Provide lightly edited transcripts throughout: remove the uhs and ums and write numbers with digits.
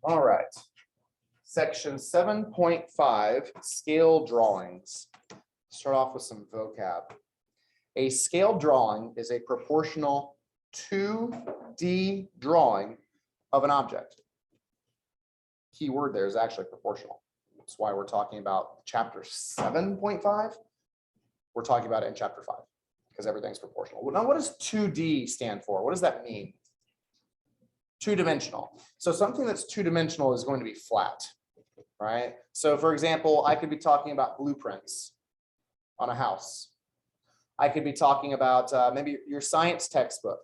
All right. Section 7.5, scale drawings. Start off with some vocab. A scale drawing is a proportional 2D drawing of an object. Key word there is actually proportional. That's why we're talking about chapter 7.5. We're talking about it in chapter 5 because everything's proportional. Now, what does 2D stand for? What does that mean? Two-dimensional. So something that's two-dimensional is going to be flat, right? So for example, I could be talking about blueprints on a house. I could be talking about maybe your science textbook.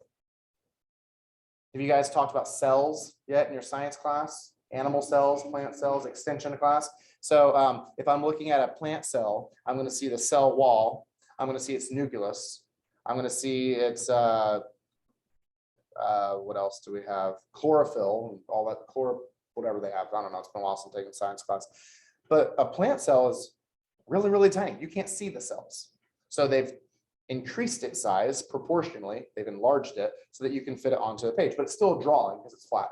Have you guys talked about cells yet in your science class? Animal cells, plant cells, extension class. So if I'm looking at a plant cell, I'm going to see the cell wall. I'm going to see its nucleus. I'm going to see its, what else do we have? Chlorophyll, all that, whatever they have. I don't know. It's been a while since I've taken science class. But a plant cell is really, really tiny. You can't see the cells. So they've increased its size proportionally. They've enlarged it so that you can fit it onto a page, but it's still a drawing because it's flat.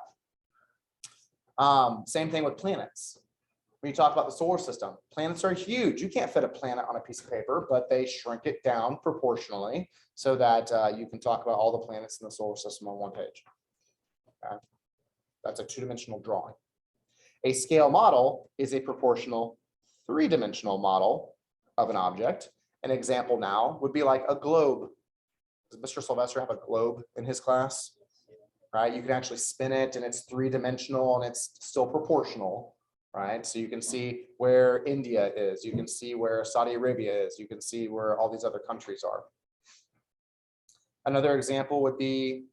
Same thing with planets. When you talk about the solar system, planets are huge. You can't fit a planet on a piece of paper, but they shrink it down proportionally so that you can talk about all the planets in the solar system on one page. Okay. That's a two-dimensional drawing. A scale model is a proportional three-dimensional model of an object. An example now would be like a globe. Does Mr. Sylvester have a globe in his class? Right? You can actually spin it and it's three-dimensional and it's still proportional, right? So you can see where India is, you can see where Saudi Arabia is, you can see where all these other countries are. Another example would be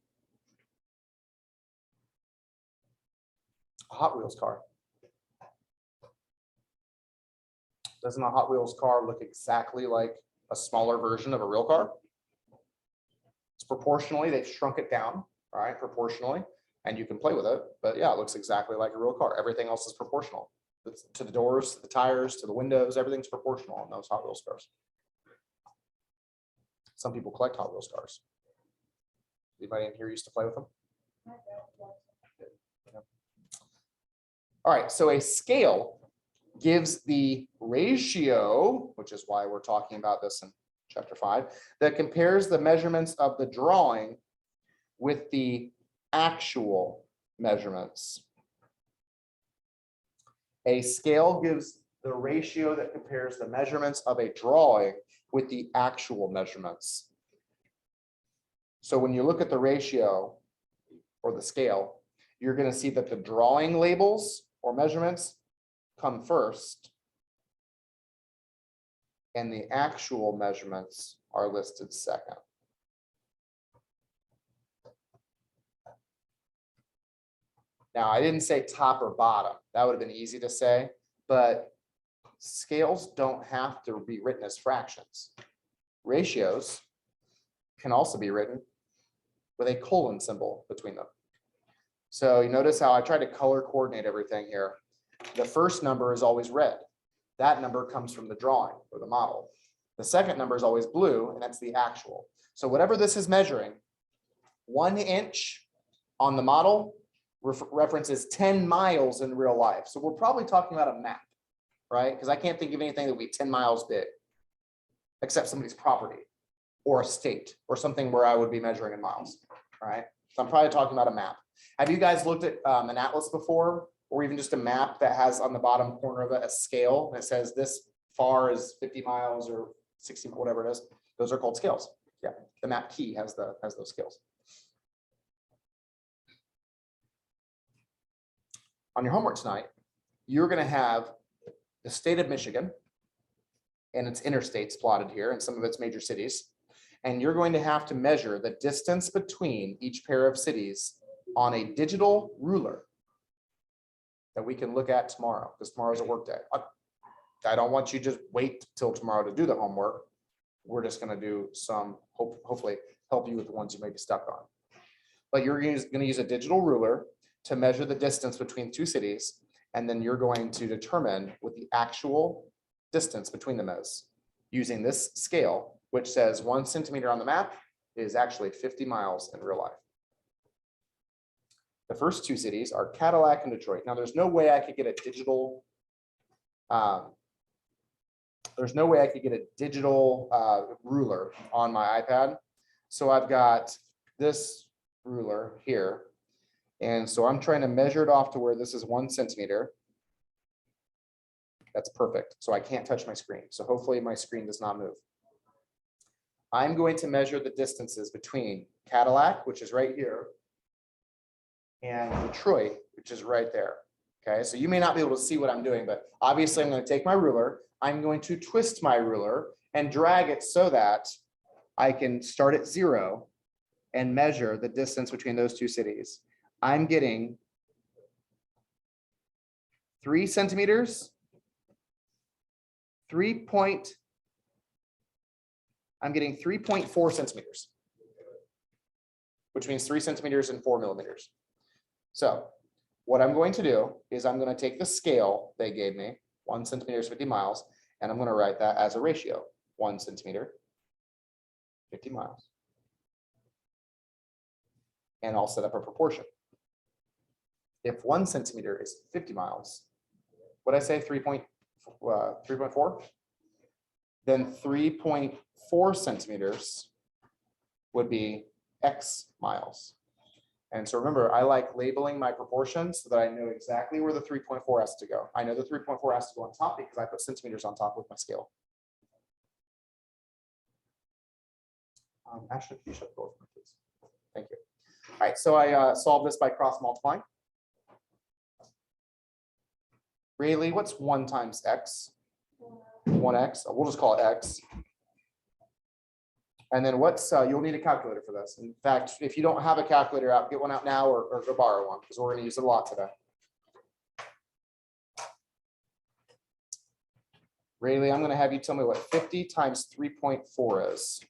a Hot Wheels car. Doesn't a Hot Wheels car look exactly like a smaller version of a real car? It's proportionally, they've shrunk it down. All right, proportionally, and you can play with it, but yeah, it looks exactly like a real car. Everything else is proportional. It's to the doors, to the tires, to the windows, everything's proportional on those Hot Wheels cars. Some people collect Hot Wheels cars. Anybody in here used to play with them? All right, so a scale gives the ratio, which is why we're talking about this in chapter 5, that compares the measurements of the drawing with the actual measurements. A scale gives the ratio that compares the measurements of a drawing with the actual measurements. So when you look at the ratio or the scale, you're going to see that the drawing labels or measurements come first, and the actual measurements are listed second. Now, I didn't say top or bottom. That would have been easy to say, but scales don't have to be written as fractions. Ratios can also be written with a colon symbol between them. So you notice how I tried to color coordinate everything here. The first number is always red. That number comes from the drawing or the model. The second number is always blue, and that's the actual. So whatever this is measuring, 1 inch on the model references 10 miles in real life. So we're probably talking about a map, right? Because I can't think of anything that would be 10 miles big, except somebody's property or a state or something where I would be measuring in miles, right? So I'm probably talking about a map. Have you guys looked at an atlas before, or even just a map that has on the bottom corner of it a scale that says this far is 50 miles or 60, whatever it is? Those are called scales. Yeah, the map key has those scales. On your homework tonight, you're going to have the state of Michigan and its interstates plotted here and some of its major cities. And you're going to have to measure the distance between each pair of cities on a digital ruler that we can look at tomorrow, because tomorrow's a work day. I don't want you to just wait till tomorrow to do the homework. We're just going to do some, hopefully help you with the ones you may be stuck on. But you're going to use a digital ruler to measure the distance between two cities, and then you're going to determine what the actual distance between them is using this scale, which says 1 centimeter on the map is actually 50 miles in real life. The first two cities are Cadillac and Detroit. Now, there's no way I could get a digital ruler on my iPad. So I've got this ruler here. And so I'm trying to measure it off to where this is 1 centimeter. That's perfect. So I can't touch my screen. So hopefully my screen does not move. I'm going to measure the distances between Cadillac, which is right here, and Detroit, which is right there. Okay, so you may not be able to see what I'm doing, but obviously I'm going to take my ruler. I'm going to twist my ruler and drag it so that I can start at 0 and measure the distance between those two cities. I'm getting 3 centimeters, I'm getting 3.4 centimeters, which means 3 centimeters and 4 millimeters. So what I'm going to do is I'm going to take the scale they gave me, 1 centimeter is 50 miles, and I'm going to write that as a ratio, 1 centimeter, 50 miles. And I'll set up a proportion. If 1 centimeter is 50 miles, what I say, 3.4? Then 3.4 centimeters would be X miles. And so remember, I like labeling my proportions so that I know exactly where the 3.4 has to go. I know the 3.4 has to go on top because I put centimeters on top with my scale. Ashley, can you shut the door for me, please? Thank you. All right, so I solved this by cross multiplying. Really, what's 1 times X? 1x, we'll just call it X. And then what's, you'll need a calculator for this. In fact, if you don't have a calculator out, get one out now or go borrow one because we're going to use it a lot today. Rayleigh, I'm going to have you tell me what 50 times 3.4 is.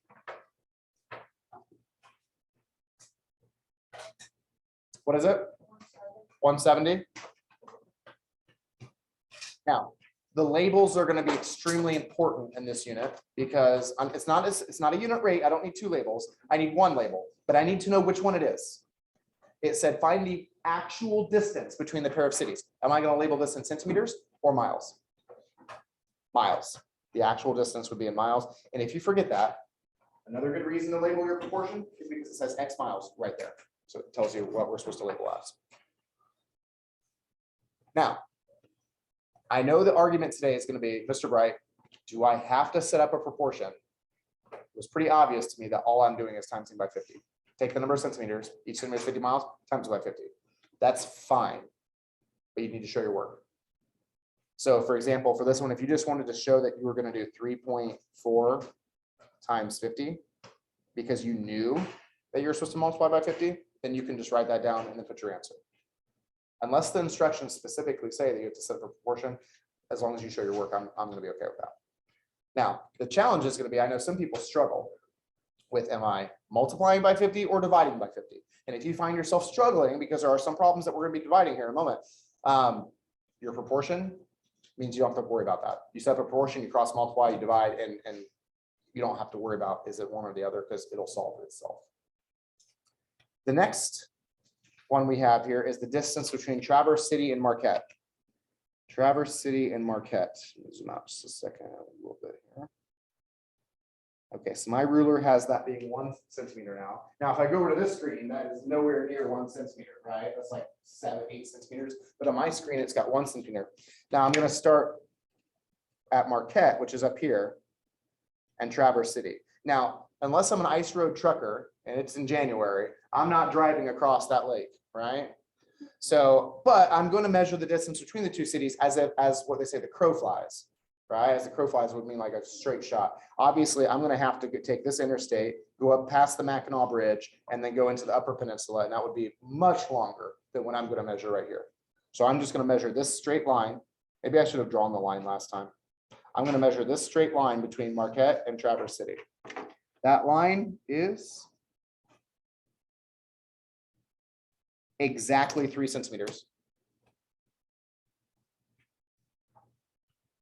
What is it? 170. Now, the labels are going to be extremely important in this unit because it's not a unit rate. I don't need 2 labels. I need 1 label, but I need to know which one it is. It said find the actual distance between the pair of cities. Am I going to label this in centimeters or miles? Miles. The actual distance would be in miles. And if you forget that, another good reason to label your proportion is because it says X miles right there. So it tells you what we're supposed to label as. Now, I know the argument today is going to be, Mr. Bright, do I have to set up a proportion? It was pretty obvious to me that all I'm doing is timesing by 50. Take the number of centimeters, each centimeter is 50 miles, times it by 50. That's fine, but you need to show your work. So for example, for this one, if you just wanted to show that you were going to do 3.4 times 50, because you knew that you're supposed to multiply by 50, then you can just write that down and then put your answer. Unless the instructions specifically say that you have to set up a proportion, as long as you show your work, I'm going to be okay with that. Now, the challenge is going to be, I know some people struggle with, am I multiplying by 50 or dividing by 50? And if you find yourself struggling, because there are some problems that we're going to be dividing here in a moment, your proportion means you don't have to worry about that. You set up a proportion, you cross multiply, you divide, and you don't have to worry about is it one or the other because it'll solve it itself. The next one we have here is the distance between Traverse City and Marquette. Traverse City and Marquette. Zoom out just a second, a little bit here. Okay, so my ruler has that being 1 centimeter now. Now, if I go over to this screen, that is nowhere near 1 centimeter, right? That's like 7, 8 centimeters. But on my screen, it's got 1 centimeter. Now I'm going to start at Marquette, which is up here, and Traverse City. Now, unless I'm an ice road trucker and it's in January, I'm not driving across that lake, right? So, but I'm going to measure the distance between the two cities as what they say, the crow flies, right? As the crow flies would mean like a straight shot. Obviously, I'm going to have to take this interstate, go up past the Mackinac Bridge, and then go into the Upper Peninsula, and that would be much longer than what I'm going to measure right here. So I'm just going to measure this straight line. Maybe I should have drawn the line last time. I'm going to measure this straight line between Marquette and Traverse City. That line is exactly 3 centimeters.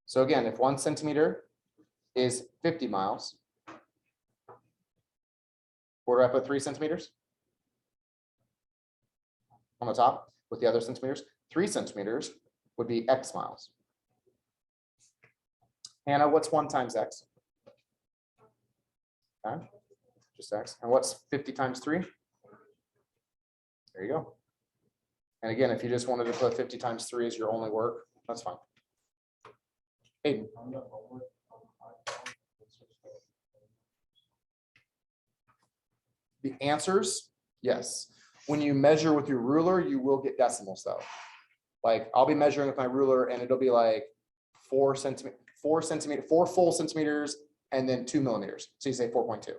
So again, if 1 centimeter is 50 miles, where do I put 3 centimeters? on the top with the other centimeters. 3 centimeters would be X miles. Hannah, what's 1 times X? Okay, just X. And what's 50 times 3? There you go. And again, if you just wanted to put 50 times 3 as your only work, that's fine. Aiden. The answers, yes. When you measure with your ruler, you will get decimals though. Like I'll be measuring with my ruler and it'll be like 4 full centimeters, and then 2 millimeters. So you say 4.2.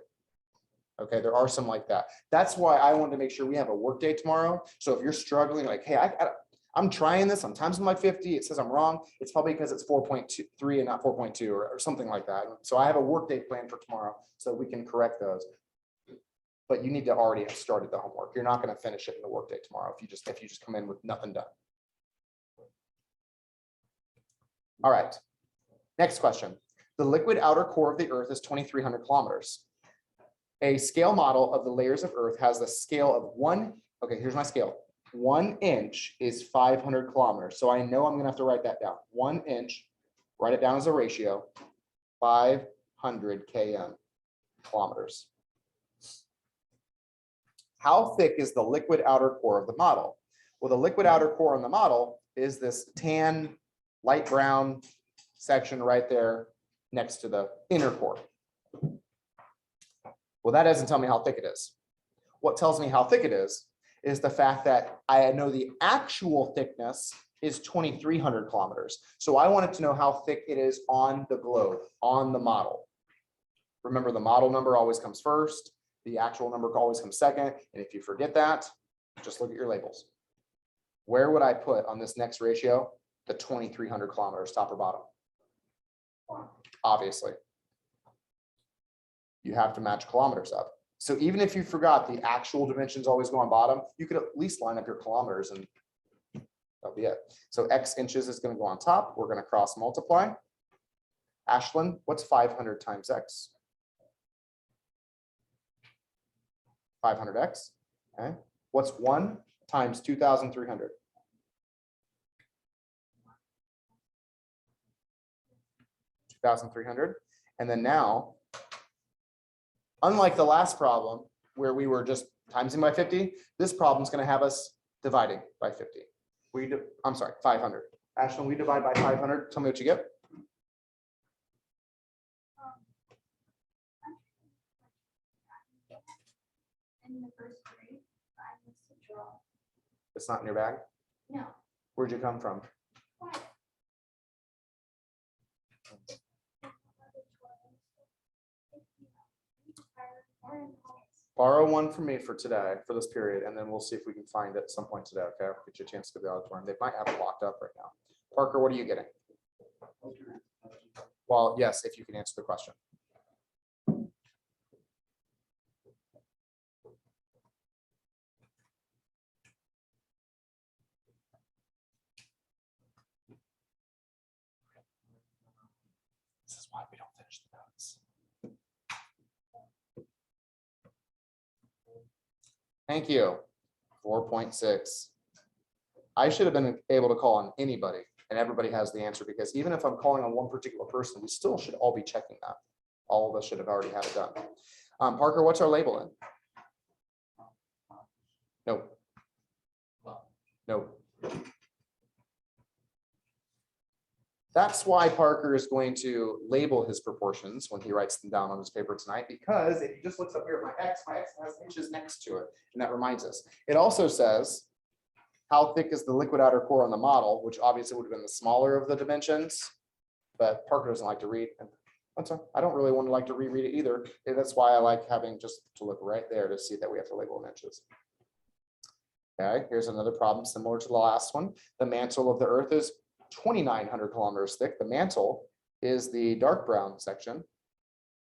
Okay, there are some like that. That's why I wanted to make sure we have a work day tomorrow. So if you're struggling, like, hey, I'm trying this, I'm times my 50, it says I'm wrong. It's probably because it's 4.23 and not 4.2 or something like that. So I have a work day planned for tomorrow so we can correct those. But you need to already have started the homework. You're not going to finish it in the work day tomorrow if you just come in with nothing done. All right. Next question. The liquid outer core of the Earth is 2,300 kilometers. A scale model of the layers of Earth has the scale of 1. Okay, here's my scale. 1 inch is 500 kilometers. So I know I'm going to have to write that down. 1 inch, write it down as a ratio, 500 km, kilometers. How thick is the liquid outer core of the model? Well, the liquid outer core on the model is this tan, light brown section right there next to the inner core. Well, that doesn't tell me how thick it is. What tells me how thick it is the fact that I know the actual thickness is 2,300 kilometers. So I wanted to know how thick it is on the globe, on the model. Remember, the model number always comes first. The actual number always comes second. And if you forget that, just look at your labels. Where would I put on this next ratio the 2,300 kilometers, top or bottom? Obviously. You have to match kilometers up. So even if you forgot the actual dimensions always go on bottom, you could at least line up your kilometers and that'll be it. So X inches is going to go on top. We're going to cross multiply. Ashlyn, what's 500 times X? 500X. Okay. What's 1 times 2,300? 2,300. And then now, unlike the last problem where we were just timesing by 50, this problem is going to have us dividing by 50. I'm sorry, 500. Ashlyn, we divide by 500. Tell me what you get. In the first grade, I used to draw. It's not in your bag? No. Where'd you come from? Borrow one from me for today, for this period, and then we'll see if we can find it at some point today, okay? I'll get you a chance to go to the auditorium. They might have it locked up right now. Parker, what are you getting? Well, yes, if you can answer the question. This is why we don't finish the notes. Thank you. 4.6. I should have been able to call on anybody and everybody has the answer, because even if I'm calling on one particular person, we still should all be checking that. All of us should have already had it done. Parker, what's our label in? Nope. Nope. That's why Parker is going to label his proportions when he writes them down on his paper tonight, because if he just looks up here at my X has inches next to it, and that reminds us. It also says, how thick is the liquid outer core on the model, which obviously would have been the smaller of the dimensions, but Parker doesn't like to read. And I don't really want to like to reread it either. That's why I like having just to look right there to see that we have to label in inches. Okay, here's another problem similar to the last one. The mantle of the Earth is 2,900 kilometers thick. The mantle is the dark brown section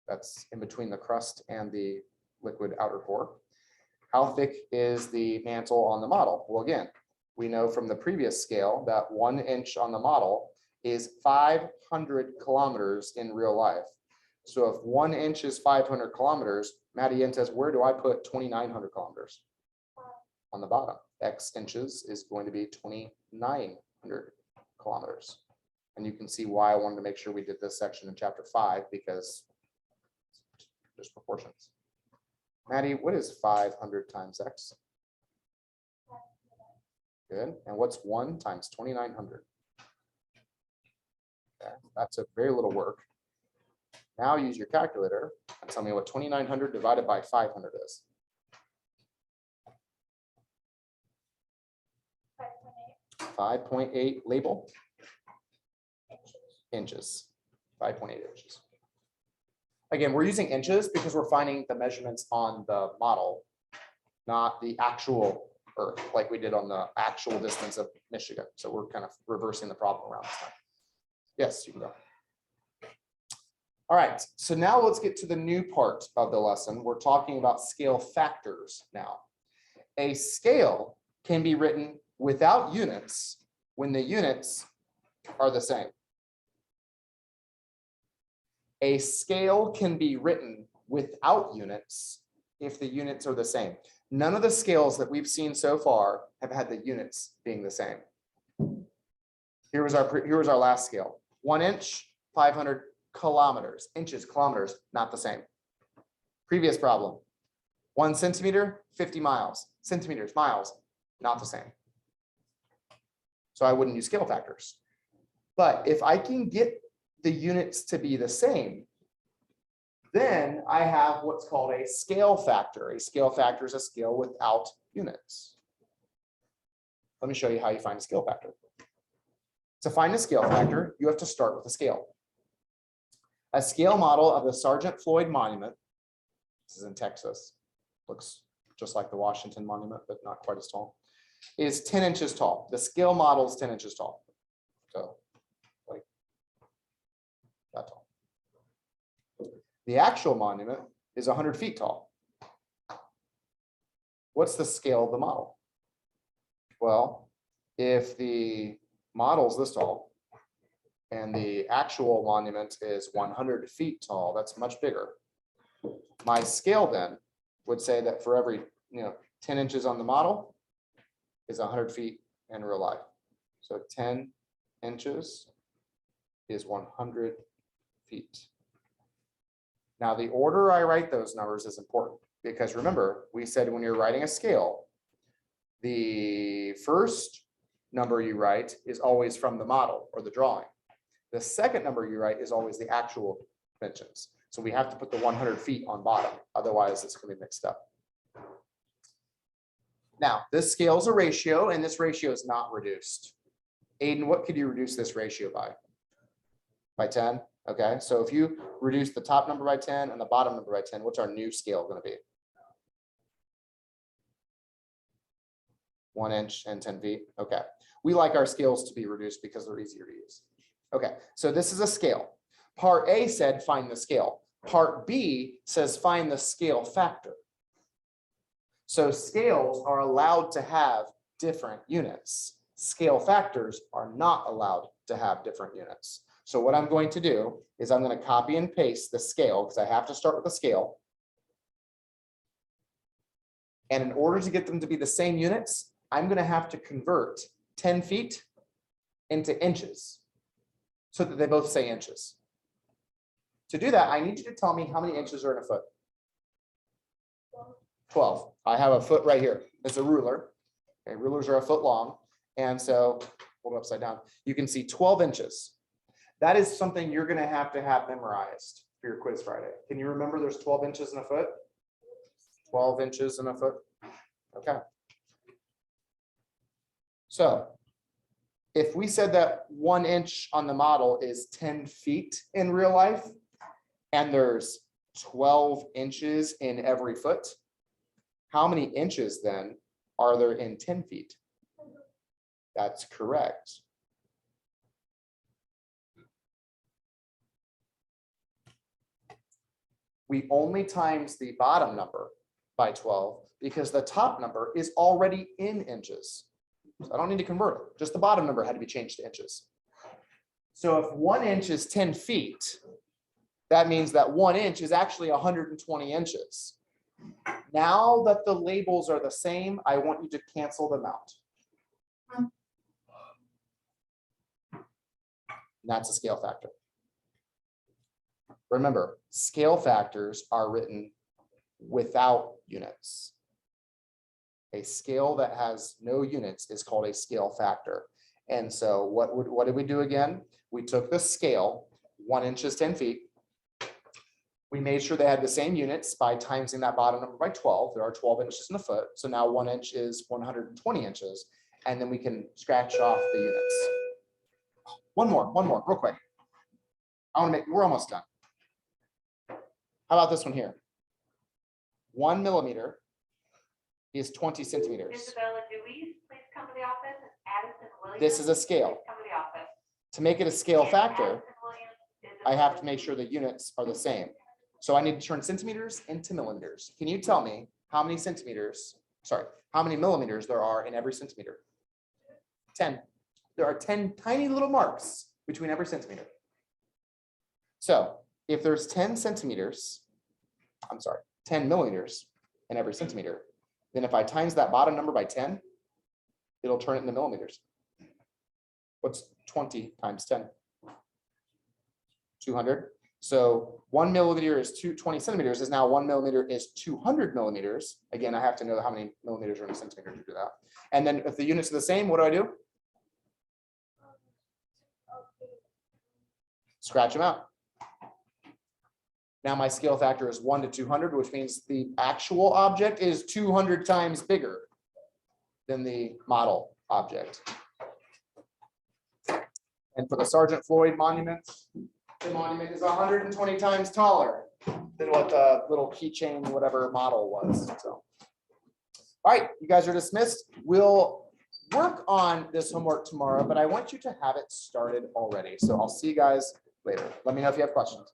that's in between the crust and the liquid outer core. How thick is the mantle on the model? Well, again, we know from the previous scale that 1 inch on the model is 500 kilometers in real life. So if 1 inch is 500 kilometers, Maddie says, where do I put 2,900 kilometers? on the bottom. X inches is going to be 2,900 kilometers. And you can see why I wanted to make sure we did this section in chapter 5, because there's proportions. Maddie, what is 500 times X? Good. And what's 1 times 2,900? Okay, that took very little work. Now use your calculator and tell me what 2,900 divided by 500 is. 5.8 label inches. 5.8 inches. Again, we're using inches because we're finding the measurements on the model, not the actual Earth, like we did on the actual distance of Michigan. So we're kind of reversing the problem around this time. Yes, you can go. All right, so now let's get to the new part of the lesson. We're talking about scale factors now. A scale can be written without units when the units are the same. A scale can be written without units if the units are the same. None of the scales that we've seen so far have had the units being the same. Here was our last scale. 1 inch, 500 kilometers. Inches, kilometers, not the same. Previous problem. 1 centimeter, 50 miles. Centimeters, miles, not the same. So I wouldn't use scale factors. But if I can get the units to be the same, then I have what's called a scale factor. A scale factor is a scale without units. Let me show you how you find a scale factor. To find a scale factor, you have to start with a scale. A scale model of the Sergeant Floyd Monument, this is in Texas, looks just like the Washington Monument, but not quite as tall, is 10 inches tall. The scale model is 10 inches tall. So like that tall. The actual monument is 100 feet tall. What's the scale of the model? Well, if the model is this tall and the actual monument is 100 feet tall, that's much bigger. My scale then would say that for every 10 inches on the model is 100 feet in real life. So 10 inches is 100 feet. Now, the order I write those numbers is important because remember, we said when you're writing a scale, the first number you write is always from the model or the drawing. The second number you write is always the actual dimensions. So we have to put the 100 feet on bottom. Otherwise, it's going to be mixed up. Now, this scale is a ratio, and this ratio is not reduced. Aiden, what could you reduce this ratio by? By 10? Okay, so if you reduce the top number by 10 and the bottom number by 10, what's our new scale going to be? 1 inch and 10 feet. Okay, we like our scales to be reduced because they're easier to use. Okay, so this is a scale. Part A said find the scale. Part B says find the scale factor. So scales are allowed to have different units. Scale factors are not allowed to have different units. So what I'm going to do is I'm going to copy and paste the scale because I have to start with the scale. And in order to get them to be the same units, I'm going to have to convert 10 feet into inches so that they both say inches. To do that, I need you to tell me how many inches are in a foot. 12. I have a foot right here. It's a ruler. Okay, rulers are a foot long. And so hold it upside down. You can see 12 inches. That is something you're going to have memorized for your quiz Friday. Can you remember there's 12 inches in a foot? 12 inches in a foot. Okay. So if we said that 1 inch on the model is 10 feet in real life, and there's 12 inches in every foot, how many inches then are there in 10 feet? That's correct. We only times the bottom number by 12 because the top number is already in inches. So I don't need to convert it. Just the bottom number had to be changed to inches. So if 1 inch is 10 feet, that means that 1 inch is actually 120 inches. Now that the labels are the same, I want you to cancel them out. That's a scale factor. Remember, scale factors are written without units. A scale that has no units is called a scale factor. And so what did we do again? We took the scale, 1 inch is 10 feet. We made sure they had the same units by timesing that bottom number by 12. There are 12 inches in a foot. So now 1 inch is 120 inches. And then we can scratch off the units. One more, real quick. We're almost done. How about this one here? 1 millimeter is 20 centimeters. Isabella, do we please come to the office? Addison Williams. This is a scale. Please come to the office. To make it a scale And factor, Addison Williams is I have to Isabella make sure the Williams. units are the same. So I need to turn centimeters into millimeters. Can you tell me how many millimeters there are in every centimeter? 10. There are 10 tiny little marks between every centimeter. So if there's 10 millimeters in every centimeter, then if I times that bottom number by 10, it'll turn it into millimeters. What's 20 times 10? 200. So 1 millimeter is 20 centimeters is now 1 millimeter is 200 millimeters. Again, I have to know how many millimeters are in a centimeter to do that. And then if the units are the same, what do? Scratch them out. Now my scale factor is 1 to 200, which means the actual object is 200 times bigger than the model object. And for the Sergeant Floyd monument, the monument is 120 times taller than what the little keychain, whatever model was. So, all right, you guys are dismissed. We'll work on this homework tomorrow, but I want you to have it started already. So I'll see you guys later. Let me know if you have questions.